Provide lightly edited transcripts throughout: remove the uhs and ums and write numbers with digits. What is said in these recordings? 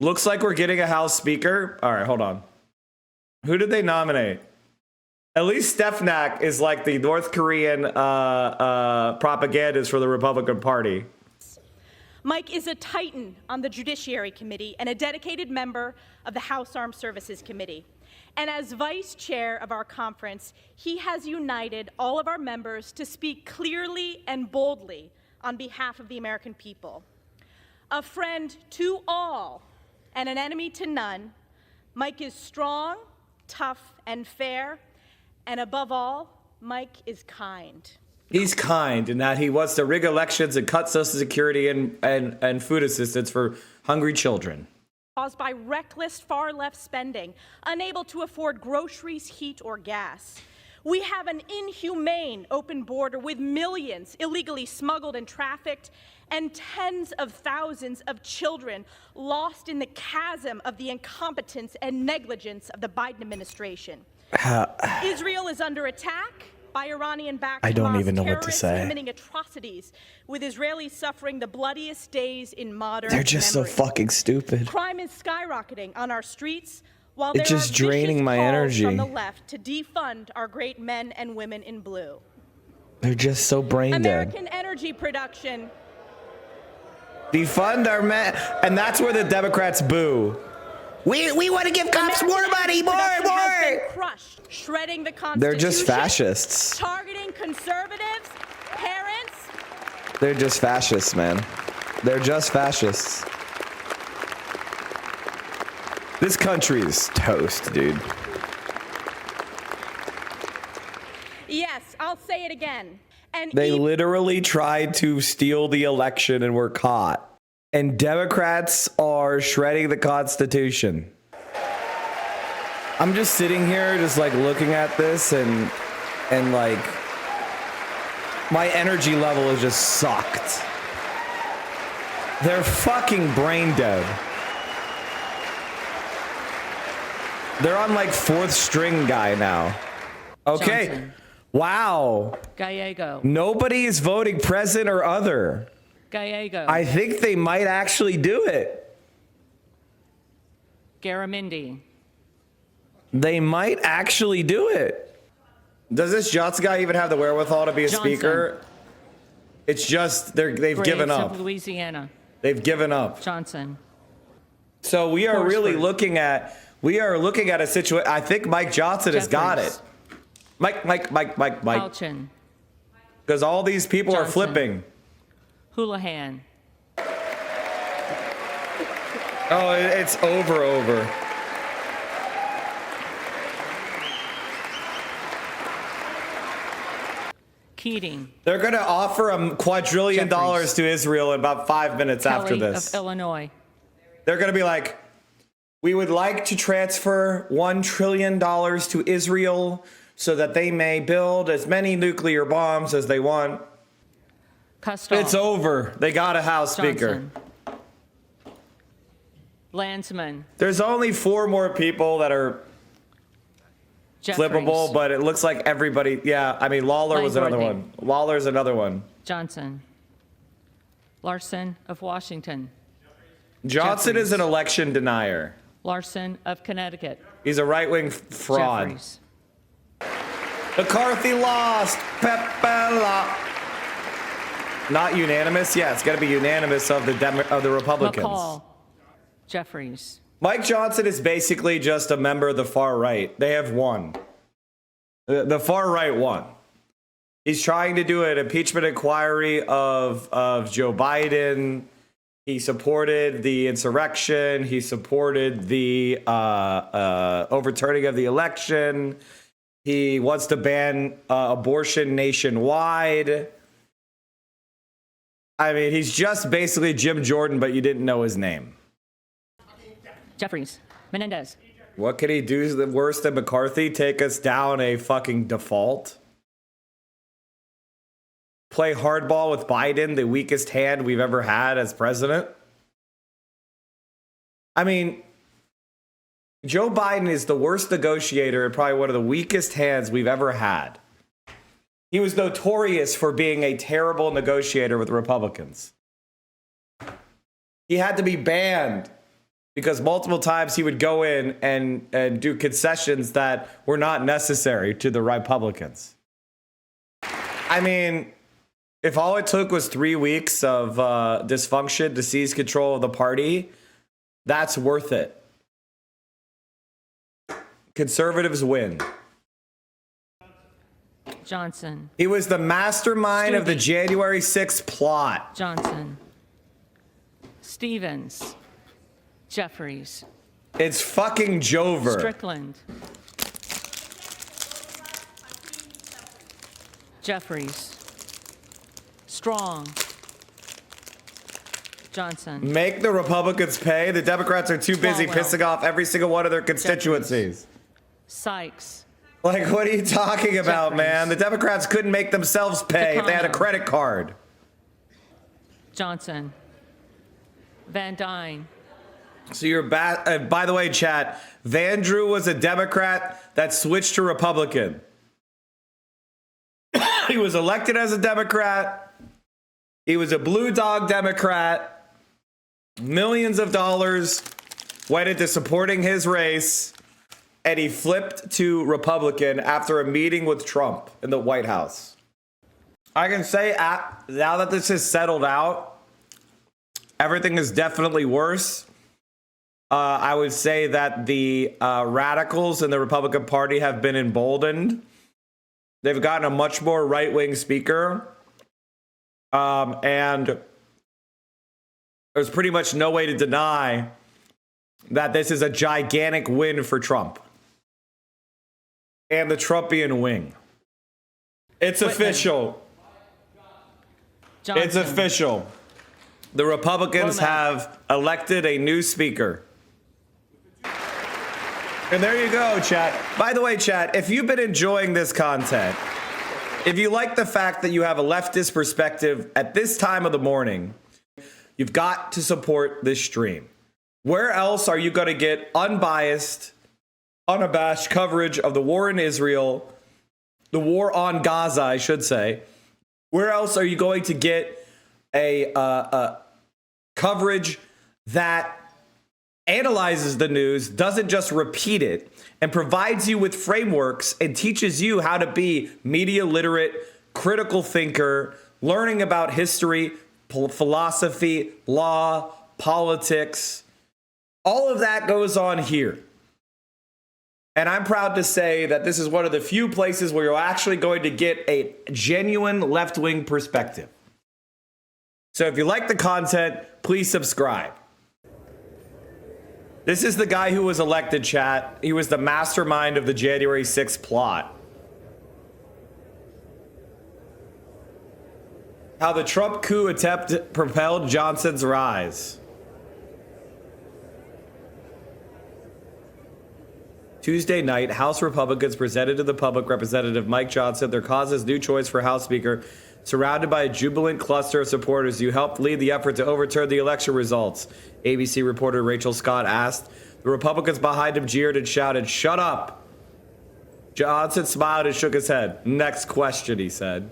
Looks like we're getting a House Speaker. All right, hold on. Who did they nominate? At least Stefnak is like the North Korean propagandist for the Republican Party. Mike is a titan on the Judiciary Committee and a dedicated member of the House Armed Services Committee. And as vice chair of our conference, he has united all of our members to speak clearly and boldly on behalf of the American people. A friend to all and an enemy to none, Mike is strong, tough, and fair, and above all, Mike is kind. He's kind in that he wants to rig elections and cut Social Security and food assistance for hungry children. Caused by reckless far-left spending, unable to afford groceries, heat, or gas. We have an inhumane open border with millions illegally smuggled and trafficked, and tens of thousands of children lost in the chasm of the incompetence and negligence of the Biden administration. Israel is under attack by Iranian-backed I don't Hamas even know what to terrorists say. committing atrocities, with Israelis suffering the bloodiest days in modern They're just memory. so fucking stupid. Crime is skyrocketing on our streets, while It's there just are draining vicious my calls energy. from the left to defund our great men and women in blue. They're just so brain dead. American energy production. Defund our men, and that's where the Democrats boo. We want to give cops American more money, energy production has been more. crushed, shredding the Constitution. They're just fascists. Targeting conservatives, parents. They're just fascists, man. They're just fascists. This country's toast, dude. Yes, I'll say it again. And They literally tried to steal the election and were caught. And Democrats are shredding the Constitution. I'm just sitting here just like looking at this and like my energy level is just sucked. They're fucking brain dead. They're on like fourth string guy now. Okay. Johnson. Wow. Gallego. Nobody is voting president or other. Gallego. I think they might actually do it. Garamendi. They might actually do it. Does this Johnson guy even have the wherewithal to be a Johnson. speaker? It's just they've given Graves up. of Louisiana. They've given up. Johnson. So we are really Horsford. looking at a situation. I think Mike Johnson has got Jeffries. it. Mike. Halchin. Because all these people are Johnson. flipping. Houlihan. Oh, it's over. Keating. They're going to offer a quadrillion dollars to Israel in about 5 minutes after Kelly this. of Illinois. They're going to be like, we would like to transfer $1 trillion to Israel so that they may build as many nuclear bombs as they want. Custom. It's over. They got a House Speaker. Johnson. Landsman. There's only 4 more people that are Jeffries. flippable, but it looks like everybody. Yeah, I mean, Lawler was another Langworthy. one. Lawler's another one. Johnson. Larson of Washington. Johnson Jeffries. is an election denier. Larson of Connecticut. He's a right-wing fraud. Jeffries. McCarthy lost. Pepela. Not unanimous. Yeah, it's got to be unanimous of the Republicans. McCall. Jeffries. Mike Johnson is basically just a member of the far right. They have won. The far right won. He's trying to do an impeachment inquiry of Joe Biden. He supported the insurrection. He supported the overturning of the election. He wants to ban abortion nationwide. I mean, he's just basically Jim Jordan, but you didn't know his name. Jeffries. Menendez. What could he do worse than McCarthy? Take us down a fucking default? Play hardball with Biden, the weakest hand we've ever had as president? I mean, Joe Biden is the worst negotiator and probably one of the weakest hands we've ever had. He was notorious for being a terrible negotiator with Republicans. He had to be banned because multiple times he would go in and do concessions that were not necessary to the Republicans. I mean, if all it took was 3 weeks of dysfunction to seize control of the party, that's worth it. Conservatives win. Johnson. He was the mastermind of the Stubbe. January 6th plot. Johnson. Stevens. Jeffries. It's fucking Jover. Strickland. Jeffries. Strong. Johnson. Make the Republicans pay. The Democrats are too busy Swalwell. pissing off every single one of their constituencies. Sykes. Like, what are you talking about, Jeffries. man? The Democrats couldn't make themselves pay if they had a Takano. credit card. Johnson. Van Dyne. So you're by the way, chat, Vandrew was a Democrat that switched to Republican. He was elected as a Democrat. He was a blue dog Democrat. Millions of dollars went into supporting his race. And he flipped to Republican after a meeting with Trump in the White House. I can say now that this is settled out, everything is definitely worse. I would say that the radicals in the Republican Party have been emboldened. They've gotten a much more right-wing speaker. And there's pretty much no way to deny that this is a gigantic win for Trump and the Trumpian wing. It's Whitman. official. Johnson. It's official. The Republicans Womack. have elected a new speaker. And there you go, chat. By the way, chat, if you've been enjoying this content, if you like the fact that you have a leftist perspective at this time of the morning, you've got to support this stream. Where else are you going to get unbiased, unabashed coverage of the war in Israel, the war on Gaza, I should say? Where else are you going to get a coverage that analyzes the news, doesn't just repeat it, and provides you with frameworks and teaches you how to be media literate, critical thinker, learning about history, philosophy, law, politics? All of that goes on here. And I'm proud to say that this is one of the few places where you're actually going to get a genuine left-wing perspective. So if you like the content, please subscribe. This is the guy who was elected, chat. He was the mastermind of the January 6th plot. How the Trump coup attempt propelled Johnson's rise. Tuesday night, House Republicans presented to the public Representative Mike Johnson their cause's new choice for House Speaker. Surrounded by a jubilant cluster of supporters, you helped lead the effort to overturn the election results, ABC reporter Rachel Scott asked. The Republicans behind him jeered and shouted, "Shut up!" Johnson smiled and shook his head. "Next question," he said.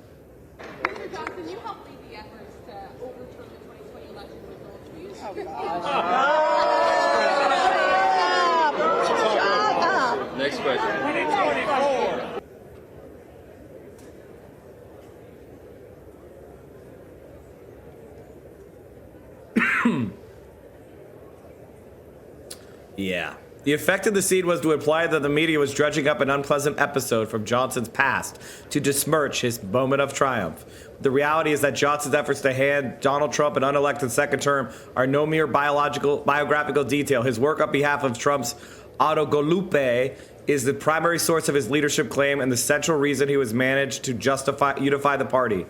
Mr. Johnson, you helped lead the efforts to overturn the 2020 election results. Next question. Yeah. The effect of the scene was to imply that the media was dredging up an unpleasant episode from Johnson's past to besmirch his moment of triumph. The reality is that Johnson's efforts to hand Donald Trump an unelected second term are no mere biographical detail. His work on behalf of Trump's Autogolupe is the primary source of his leadership claim and the central reason he was managed to unify the party.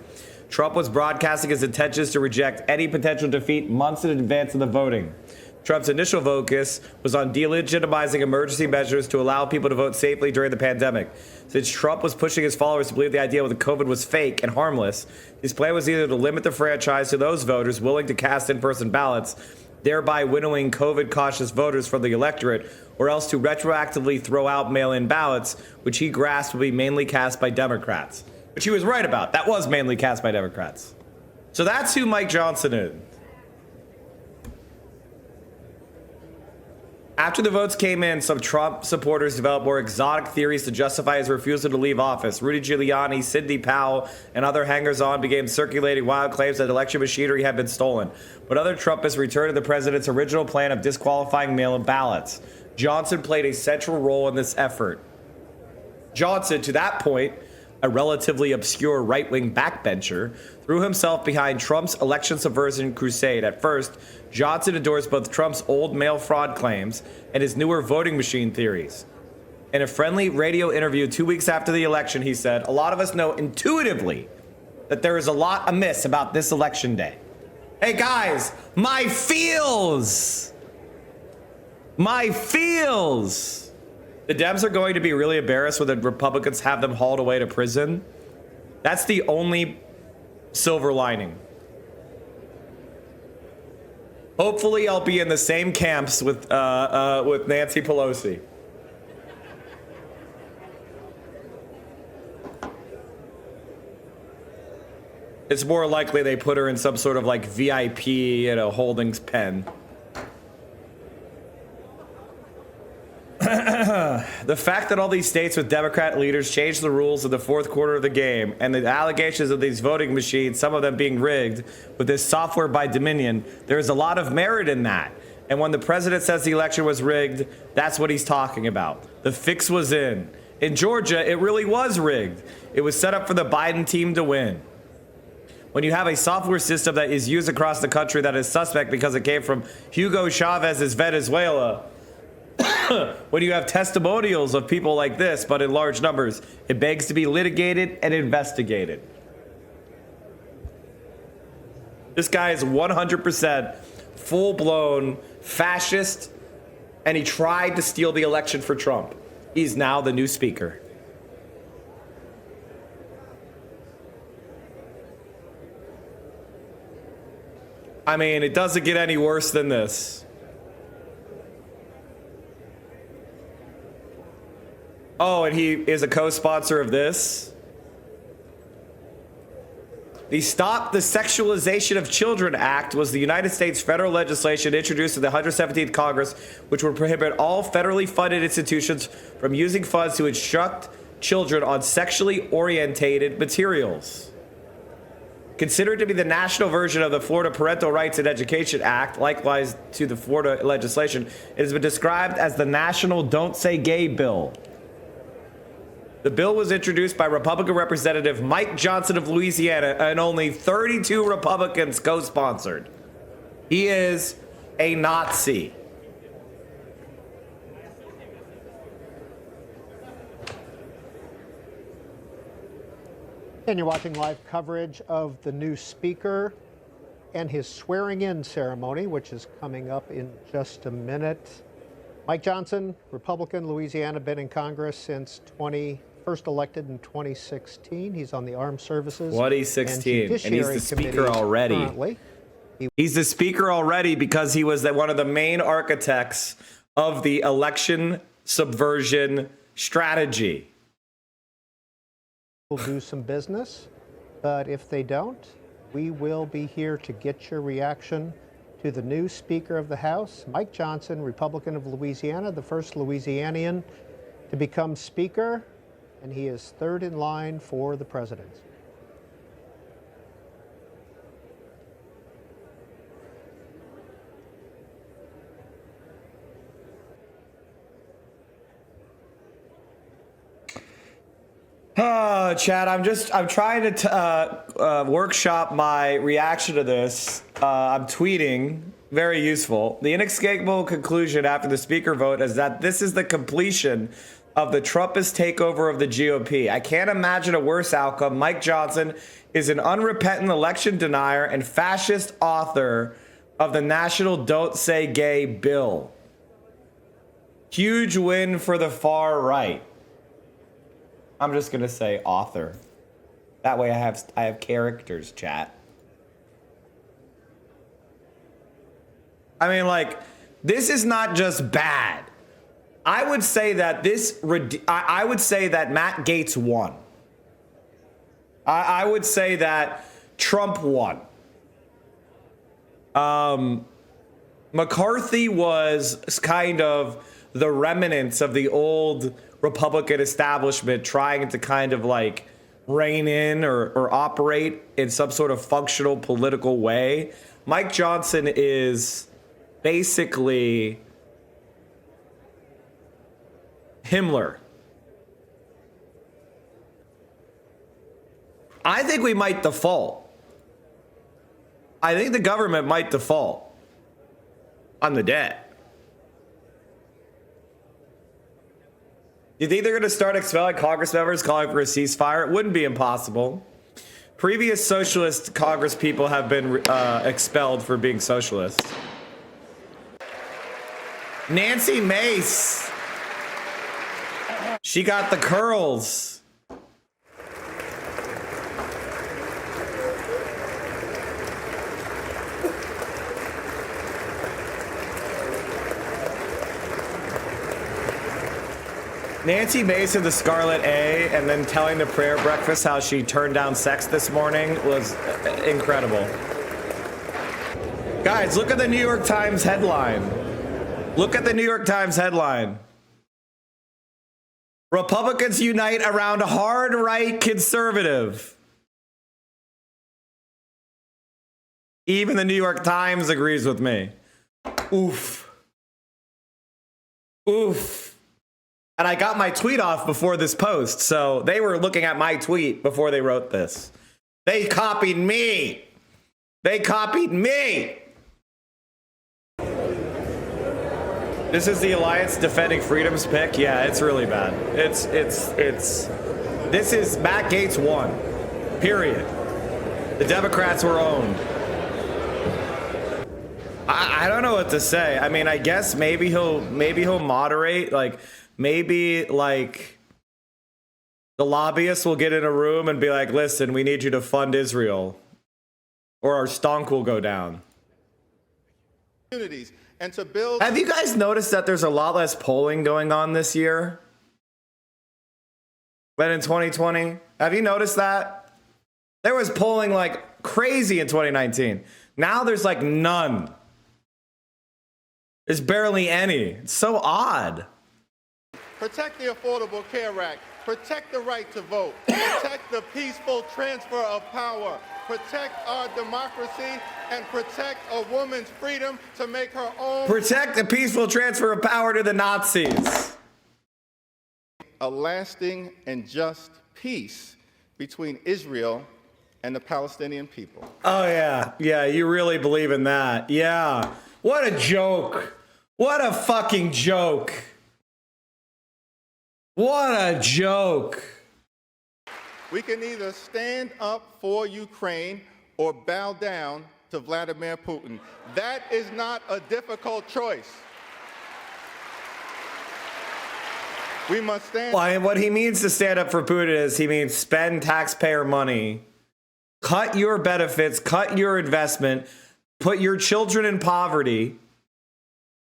Trump was broadcasting his intentions to reject any potential defeat months in advance of the voting. Trump's initial focus was on delegitimizing emergency measures to allow people to vote safely during the pandemic. Since Trump was pushing his followers to believe the idea that COVID was fake and harmless, his plan was either to limit the franchise to those voters willing to cast in-person ballots, thereby winnowing COVID-cautious voters from the electorate, or else to retroactively throw out mail-in ballots, which he grasped would be mainly cast by Democrats. Which he was right about. That was mainly cast by Democrats. So that's who Mike Johnson is. After the votes came in, some Trump supporters developed more exotic theories to justify his refusal to leave office. Rudy Giuliani, Sidney Powell, and other hangers-on began circulating wild claims that election machinery had been stolen. But other Trumpists returned to the president's original plan of disqualifying mail-in ballots. Johnson played a central role in this effort. Johnson, to that point, a relatively obscure right-wing backbencher, threw himself behind Trump's election subversion crusade. At first, Johnson endorsed both Trump's old mail fraud claims and his newer voting machine theories. In a friendly radio interview 2 weeks after the election, he said, "A lot of us know intuitively that there is a lot amiss about this election day. Hey guys, my feels! My feels!" The Dems are going to be really embarrassed when the Republicans have them hauled away to prison. That's the only silver lining. Hopefully, I'll be in the same camps with Nancy Pelosi. It's more likely they put her in some sort of like VIP, holdings pen. The fact that all these states with Democrat leaders changed the rules in the fourth quarter of the game, and the allegations of these voting machines, some of them being rigged with this software by Dominion, there is a lot of merit in that. And when the president says the election was rigged, that's what he's talking about. The fix was in. In Georgia, it really was rigged. It was set up for the Biden team to win. When you have a software system that is used across the country that is suspect because it came from Hugo Chavez's Venezuela, when you have testimonials of people like this, but in large numbers, it begs to be litigated and investigated. This guy is 100% full-blown fascist, and he tried to steal the election for Trump. He's now the new speaker. I mean, it doesn't get any worse than this. Oh, and he is a co-sponsor of this. The Stop the Sexualization of Children Act was the United States federal legislation introduced in the 117th Congress, which would prohibit all federally funded institutions from using funds to instruct children on sexually orientated materials. Considered to be the national version of the Florida Parental Rights and Education Act, likewise to the Florida legislation, it has been described as the National Don't Say Gay Bill. The bill was introduced by Republican Representative Mike Johnson of Louisiana, and only 32 Republicans co-sponsored. He is a Nazi. And you're watching live coverage of the new speaker and his swearing-in ceremony, which is coming up in just a minute. Mike Johnson, Republican, Louisiana, been in Congress since first elected in 2016. He's on the Armed Services 2016, and he's the speaker already. Currently. He's the speaker already because he was one of the main architects of the election subversion strategy. We'll do some business, but if they don't, we will be here to get your reaction to the new Speaker of the House, Mike Johnson, Republican of Louisiana, the first Louisianian to become Speaker, and he is third in line for the presidency. Chad, I'm trying to workshop my reaction to this. I'm tweeting, very useful. The inescapable conclusion after the speaker vote is that this is the completion of the Trumpist takeover of the GOP. I can't imagine a worse outcome. Mike Johnson is an unrepentant election denier and fascist author of the National Don't Say Gay Bill. Huge win for the far right. I'm just gonna say author. That way I have characters, chat. I mean, this is not just bad. I would say that I would say that Matt Gaetz won. I would say that Trump won. McCarthy was kind of the remnants of the old Republican establishment trying to kind of like rein in or operate in some sort of functional political way. Mike Johnson is basically Himmler. I think we might default. I think the government might default on the debt. You think they're going to start expelling Congress members calling for a ceasefire? It wouldn't be impossible. Previous socialist Congress people have been expelled for being socialists. Nancy Mace. She got the curls. Nancy Mace of the Scarlet A and then telling the prayer breakfast how she turned down sex this morning was incredible. Guys, look at the New York Times headline. Look at the New York Times headline. Republicans unite around a hard right conservative. Even the New York Times agrees with me. Oof. Oof. And I got my tweet off before this post, so they were looking at my tweet before they wrote this. They copied me. They copied me. This is the Alliance Defending Freedom's pick. Yeah, it's really bad. This is Matt Gaetz won. Period. The Democrats were owned. I don't know what to say. I mean, I guess maybe he'll moderate, like maybe like the lobbyists will get in a room and be like, listen, we need you to fund Israel or our stonk will go down. And to build. Have you guys noticed that there's a lot less polling going on this year than in 2020? Have you noticed that? There was polling like crazy in 2019. Now there's like none. There's barely any. It's so odd. Protect the Affordable Care Act. Protect the right to vote. Protect the peaceful transfer of power. Protect our democracy and protect a woman's freedom to make her own. Protect the peaceful transfer of power to the Nazis. A lasting and just peace between Israel and the Palestinian people. Oh, yeah. Yeah, you really believe in that. Yeah. What a joke. What a fucking joke. What a joke. We can either stand up for Ukraine or bow down to Vladimir Putin. That is not a difficult choice. We must stand. Well, what he means to stand up for Putin is he means spend taxpayer money, cut your benefits, cut your investment, put your children in poverty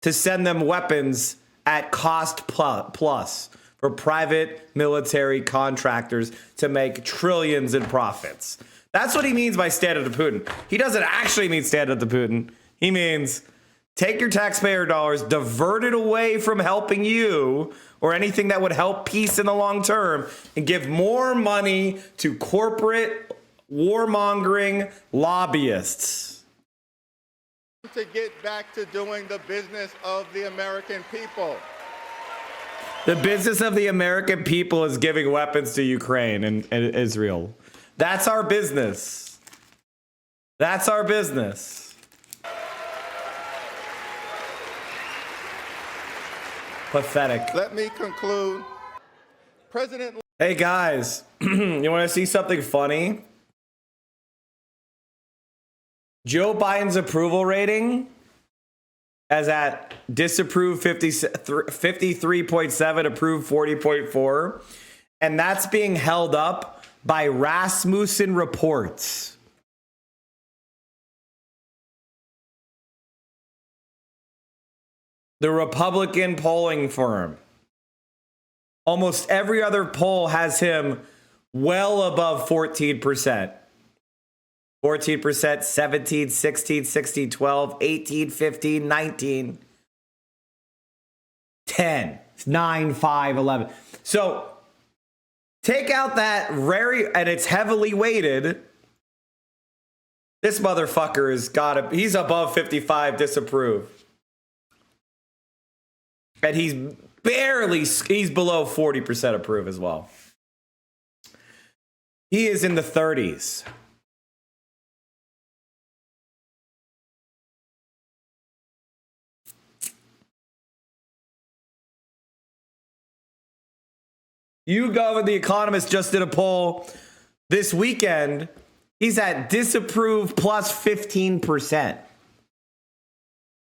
to send them weapons at cost plus for private military contractors to make trillions in profits. That's what he means by stand up to Putin. He doesn't actually mean stand up to Putin. He means take your taxpayer dollars, divert it away from helping you or anything that would help peace in the long term, and give more money to corporate warmongering lobbyists. To get back to doing the business of the American people. The business of the American people is giving weapons to Ukraine and Israel. That's our business. That's our business. Pathetic. Let me conclude. President. Hey guys, you want to see something funny? Joe Biden's approval rating as at disapprove 53.7, approve 40.4. And that's being held up by Rasmussen Reports. The Republican polling firm. Almost every other poll has him well above 14%. 14%, 17, 16, 16, 12, 18, 15, 19, 10, 9, 5, 11. So take out that rare, and it's heavily weighted. This motherfucker has got he's above 55 disapprove. And he's below 40% approve as well. He is in the 30s. YouGov, The Economist, just did a poll this weekend. He's at disapprove plus 15%.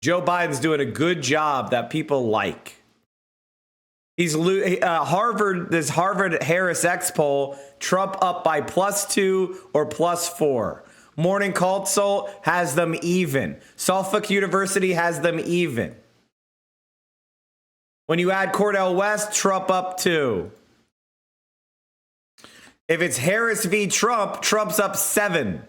Joe Biden's doing a good job that people like. He's this Harvard Harris X poll, Trump up by +2 or +4. Morning Consult has them even. Suffolk University has them even. When you add Cordell West, Trump up 2. If it's Harris v. Trump, Trump's up 7.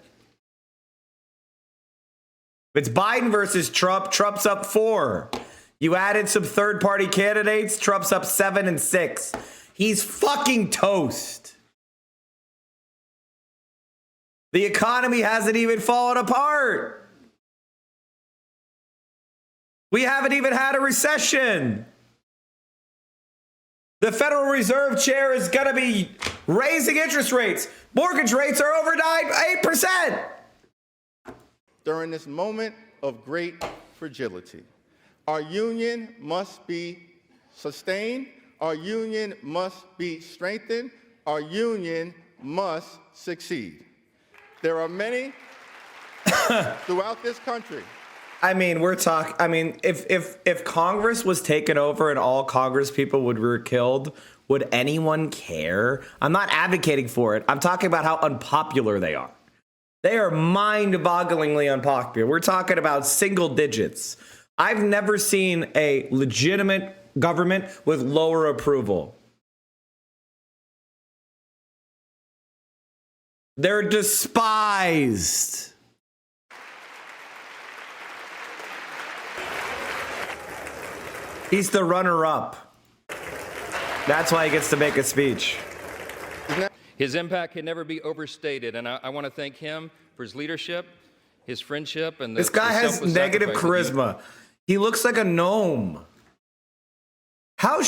If it's Biden versus Trump, Trump's up 4. You added some third-party candidates, Trump's up 7 and 6. He's fucking toast. The economy hasn't even fallen apart. We haven't even had a recession. The Federal Reserve chair is going to be raising interest rates. Mortgage rates are over 8%. During this moment of great fragility, our union must be sustained. Our union must be strengthened. Our union must succeed. There are many throughout this country. I mean, if Congress was taken over and all Congress people were killed, would anyone care? I'm not advocating for it. I'm talking about how unpopular they are. They are mind-bogglingly unpopular. We're talking about single digits. I've never seen a legitimate government with lower approval. They're despised. He's the runner-up. That's why he gets to make a speech. His impact can never be overstated, and I want to thank him for his leadership, his friendship, and this guy has negative charisma. He looks like a gnome. How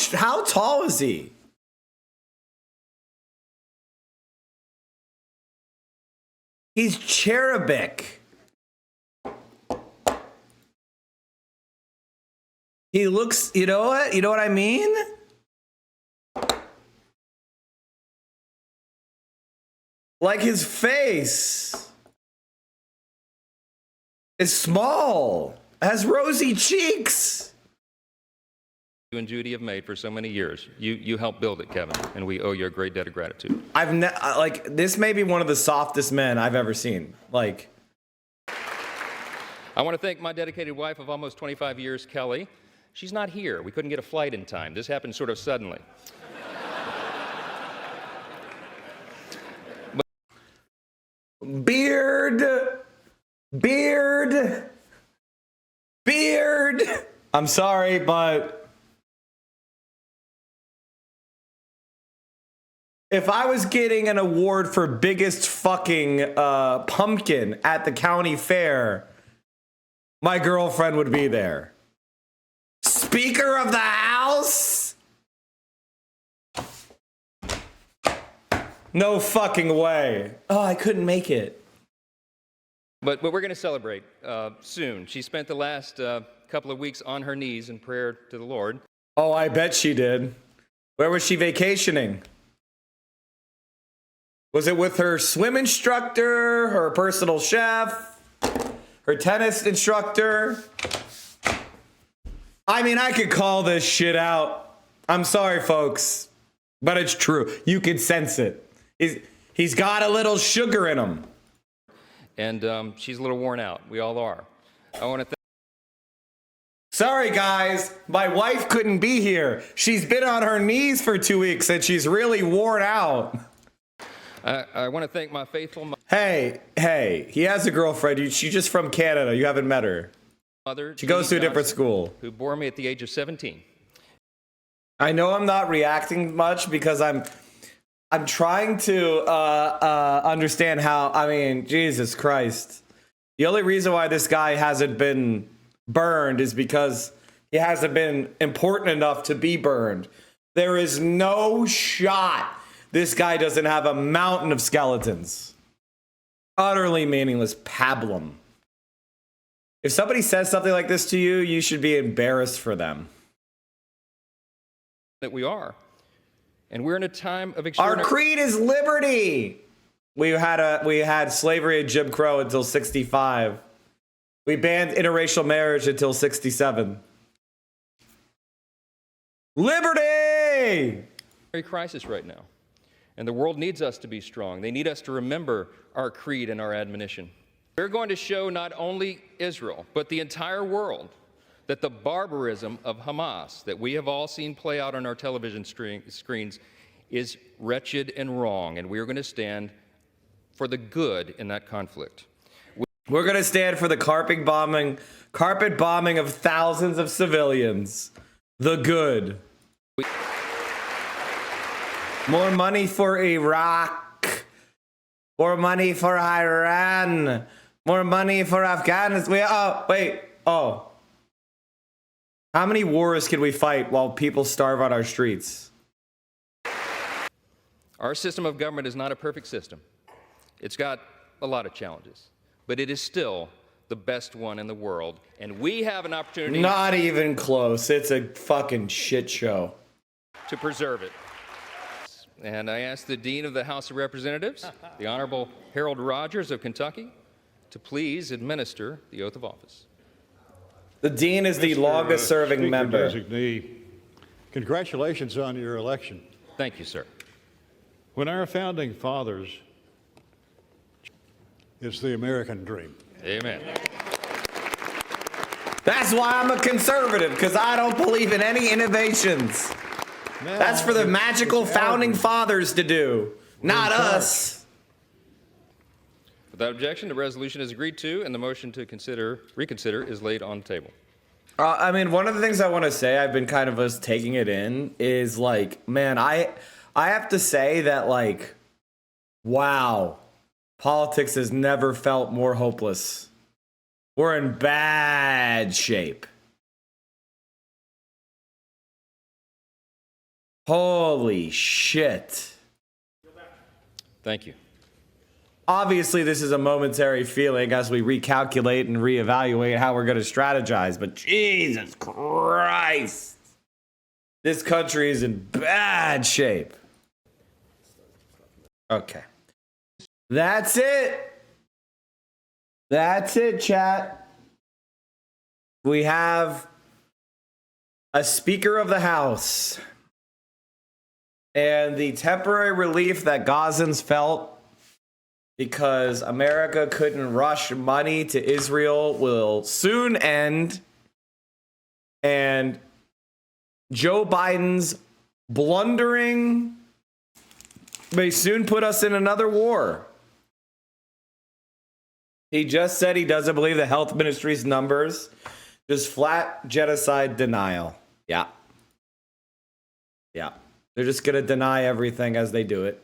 tall is he? He's cherubic. He looks, you know what? You know what I mean? Like his face is small, has rosy cheeks. You and Judy have made for so many years. You helped build it, Kevin, and we owe you a great debt of gratitude. This may be one of the softest men I've ever seen. Like, I want to thank my dedicated wife of almost 25 years, Kelly. She's not here. We couldn't get a flight in time. This happened sort of suddenly. Beard. I'm sorry, but if I was getting an award for biggest fucking pumpkin at the county fair, my girlfriend would be there. Speaker of the House? No fucking way. Oh, I couldn't make it. But we're going to celebrate soon. She spent the last couple of weeks on her knees in prayer to the Lord. Oh, I bet she did. Where was she vacationing? Was it with her swim instructor, her personal chef, her tennis instructor? I mean, I could call this shit out. I'm sorry, folks, but it's true. You can sense it. He's got a little sugar in him. And she's a little worn out. We all are. I want to Sorry, guys. My wife couldn't be here. She's been on her knees for 2 weeks and she's really worn out. I want to thank my faithful Hey, he has a girlfriend. She's just from Canada. You haven't met her. mother. She goes to a different school. Who bore me at the age of 17. I know I'm not reacting much because I'm trying to understand how. I mean, Jesus Christ. The only reason why this guy hasn't been burned is because he hasn't been important enough to be burned. There is no shot this guy doesn't have a mountain of skeletons. Utterly meaningless pablum. If somebody says something like this to you, you should be embarrassed for them. That we are. And we're in a time of Our extraordinary... creed is liberty. We had slavery and Jim Crow until 65. We banned interracial marriage until 67. Liberty! crisis right now. And the world needs us to be strong. They need us to remember our creed and our admonition. We're going to show not only Israel, but the entire world that the barbarism of Hamas that we have all seen play out on our television screens is wretched and wrong, and we are going to stand for the good in that conflict. We're going to stand for the carpet bombing of thousands of civilians. The good. More money for Iraq. More money for Iran. More money for Afghanistan. How many wars can we fight while people starve on our streets? Our system of government is not a perfect system. It's got a lot of challenges, but it is still the best one in the world, and we have an opportunity... Not even close. It's a fucking shit show. ...to preserve it. And I ask the Dean of the House of Representatives, the Honorable Harold Rogers of Kentucky, to please administer the oath of office. The Dean is the longest-serving member. Designee, congratulations on your election. Thank you, sir. When our founding fathers... It's the American dream. Amen. That's why I'm a conservative, because I don't believe in any innovations. Now, that's for the magical founding fathers to do, not us. Without objection, the resolution is agreed to, and the motion to reconsider is laid on the table. I mean, one of the things I want to say, I've been kind of just taking it in, is like, man, I have to say that, like, wow. Politics has never felt more hopeless. We're in bad shape. Holy shit. Thank you. Obviously, this is a momentary feeling as we recalculate and reevaluate how we're going to strategize, but Jesus Christ. This country is in bad shape. Okay. That's it. That's it, chat. We have a Speaker of the House. And the temporary relief that Gazans felt because America couldn't rush money to Israel will soon end. And Joe Biden's blundering may soon put us in another war. He just said he doesn't believe the health ministry's numbers. Just flat genocide denial. Yeah. Yeah. They're just going to deny everything as they do it.